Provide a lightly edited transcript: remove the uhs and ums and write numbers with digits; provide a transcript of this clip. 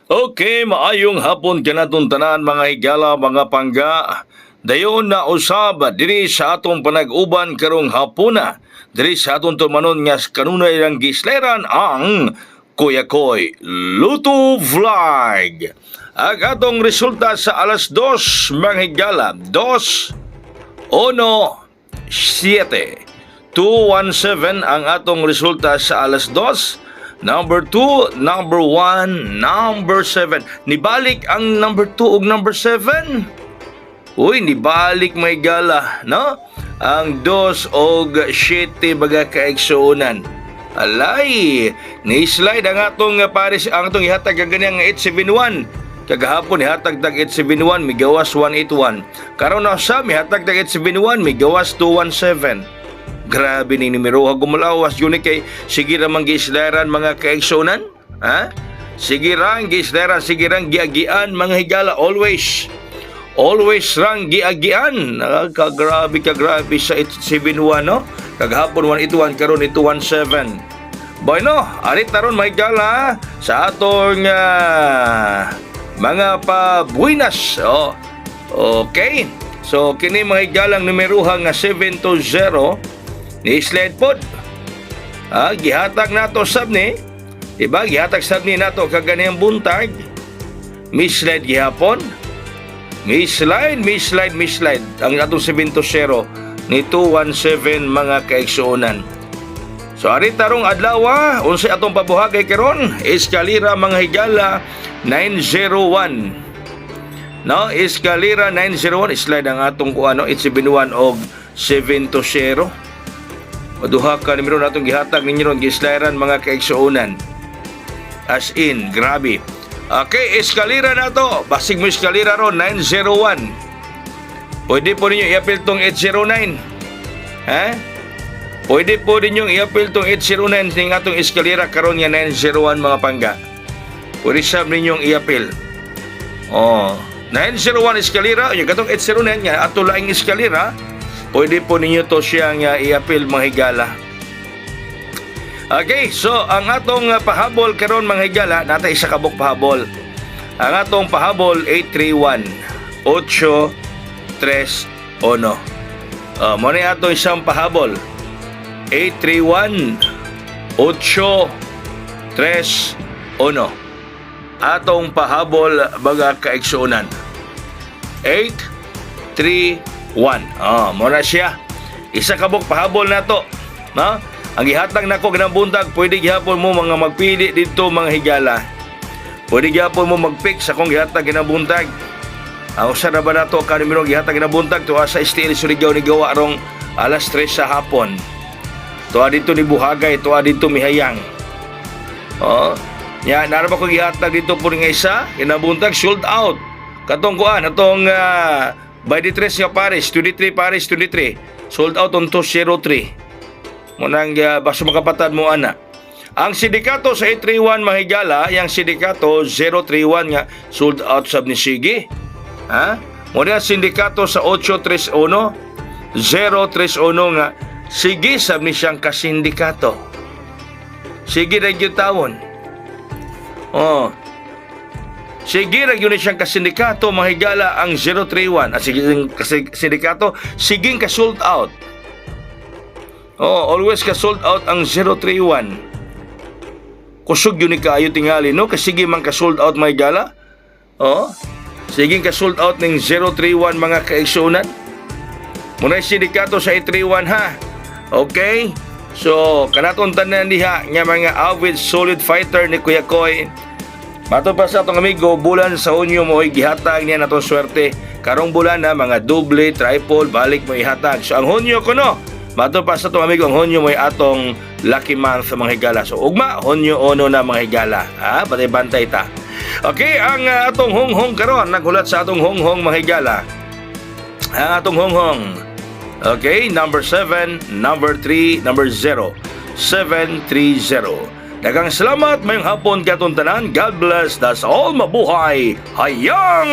Okay, maayong hapon kanatong tanan mga higala, mga pangga. Dayon na usab diri sa atong panag-uban karong hapuna. Diri sa atong tumanon nga kanunay lang gisleran ang Kuya Koy Luto Vlog. Ang atong resulta sa alas 2 mga higala, 2, 1, 7, 217 ang atong resulta sa alas 2. Number 2, number 1, number 7. Nibalik ang number 2 ug number 7. Uy, nibalik may gala, no? Ang 2 og 7 baga kaigsuunan. Alay, ni-slide ang atong pares ang atong ihatag ang ganiyang 871. Kagahapon ihatag tag 871, migawas 181. Karon na sa mihatag tag 871, migawas 217. Grabe ni numero gumalawas yun kay sige ra man giislaran mga kaigsunan, ha? Sige rang giislaran, sige rang giagian mga higala, always rang giagian. Kagrabe sa 871, no? Kaghapon 181, karon ito 17. Boy, no, arit taron mga higala sa atong mga pabuinas. Oh, okay, so kini mga higalang numeroha nga 720 ni-slide pod. Gihatag nato sab ni. Diba? Gihatag sab ni nato kaganiyang buntag. Mislide gihapon. Mislide. Ang atong 720 ni 217 mga kaigsuonan. So ari tarong adlaw, unsay atong pabuhagay karon? Eskalira mga higala 901. No, eskalira 901 slide ang atong kuano 871 og 720. Maduha ka numero natong gihatag ninyo ron gislairan mga kaigsuonan. As in, grabe. Okay, eskalira na to. Basig mo eskalira ron, 901. Pwede po ninyo i-appeal tong 809. Ha? Pwede po ninyong i-appeal tong 809 ning atong eskalira karon nga 901 mga pangga. Pwede sab ninyong i-appeal. 901 eskalira, yung katong 809 nga ato laing eskalira. Pwede po ninyo to siyang i-appeal mga higala. Okay, so ang atong pahabol karon mga higala, natay isa kabuk pahabol. Ang atong pahabol 831 831. Mo ni ato isang pahabol 831 831. Atong pahabol baga kaigsuonan 831. Muna siya. Isa kabuk pahabol na to. No? Ang ihatag nako ganang buntag, pwede gihapon mo mga magpili dito mga higala. Pwede gihapon mo mag-pick sa kung gihatag ganang buntag. Ang usa na ba nato ka numero gihatag ganang buntag tuwa sa STL Surigao ni gawa rong alas 3 sa hapon. Tuwa dito ni Buhagay, tuwa dito Mihayang. Nara ba ko gihatag dito po nga isa, ganang buntag sold out. Katong kuan, atong by the 3 nga Paris, 23 Paris, 23. Sold out on 203. Munang baso makapatad mo ana. Ang sindikato sa 831 mga higala, yung sindikato 031 nga sold out sab ni Sige. Ha? Muna sindikato sa 831 031 nga Sige sab ni siyang kasindikato. Sige ra gyud tawon. Sige ra yun siyang kasindikato mga higala ang 031 at sindikato siging ka sold out. Always ka sold out ang 031. Kusog yun kaayo tingali no kasi man ka sold out mga higala. Siging ka sold out ng 031 mga kaigsuonan. Muna sindikato sa 831 ha. Okay? So kanaton tanan diha nga mga avid solid fighter ni Kuya Koy. Mato pa sa atong amigo, bulan sa Hunyo mo gihatag niya natong swerte. Karong bulan na mga double, triple, balik mo ihatag. So ang Hunyo ko no, mato pa sa atong amigo, ang Hunyo mo atong lucky month mga higala. So ugma, Hunyo ono na mga higala. Bantay ta. Okay, ang atong honghong karon naghulat sa atong honghong mga higala. Ang atong honghong. Okay, number 7, number 3, number 0. 730. Daghang salamat mayong hapon katong tanan. God bless. That's all. Mabuhay. Hayang!